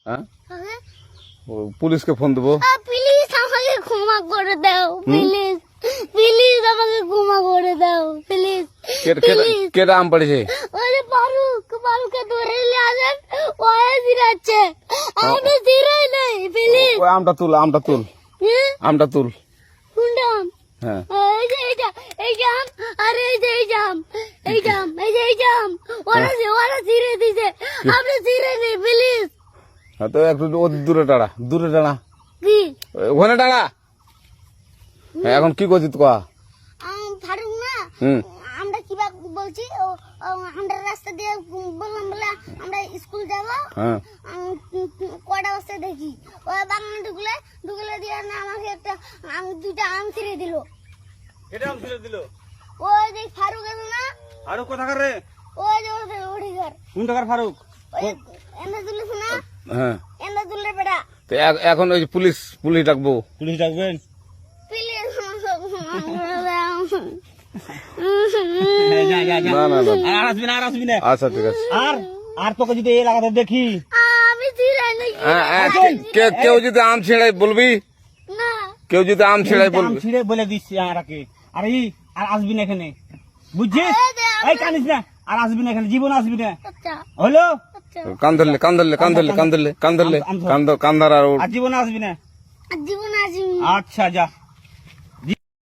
হ্যাঁ পুলিশকে ফোন দেবো। প্লিজ আমাকে ক্ষমা করে দাও, প্লিজ প্লিজ আমাকে ক্ষমা করে দাও, প্লিজ। কেটা আম পড়েছে? ওই যে ফারুককে ধরে নিয়ে আসেন, ও জিরাচ্ছে, আমি জিরাই নাই, প্লিজ। ওই আমটা তুল আমটা তুল কোনটা আম? হ্যাঁ এই যে এই জাম, আর এই যে এই জাম, এই জাম ওরা জিরে দিছে, আপনি জিরে নেই, প্লিজ। হ্যাঁ তো একটু দূরে টাড়া কি ওখানে টাড়া। হ্যাঁ এখন কি করছিস কয়া? ফারুক না, আমরা কিবা বলছি, আমরা রাস্তা দিয়ে বললাম বলে আমরা স্কুল যাবো, হ্যাঁ কটা বস্তা দেখি ওই বাগানে ঢুকলে দিয়ে না আমাকে দুইটা আম ছিঁড়ে দিল। এটা আম ছিঁড়ে দিল? ওই যে ফারুক আছে না, ফারুক কোথাকার রে? ওই যে ওঠি ঘর, কোন টাকার ফারুক? এনে তুলিস না, হ্যাঁ এনে তুললে বেটা। তো এখন ওই যে পুলিশ ডাকবো। পুলিশ ডাকবেন? প্লিজ আর আসবি না। আচ্ছা ঠিক আছে। আর তোকে যদি এই এলাকাতে দেখি, আমি ছিঁড়াই নাকি কেউ যদি আম ছিঁড়াই বলবি, না, কেউ যদি আম ছিঁড়াই আম বলবি। ছিঁড়ে বলে দিচ্ছি আর আসবি না এখানে, বুঝছিস? এই কানিস না, আর আসবি না এখানে, জীবন আসবি না, আচ্ছা হলো? আচ্ছা, কান্দার আর আর জীবন আসবি না। জীবন আসি। আচ্ছা যা।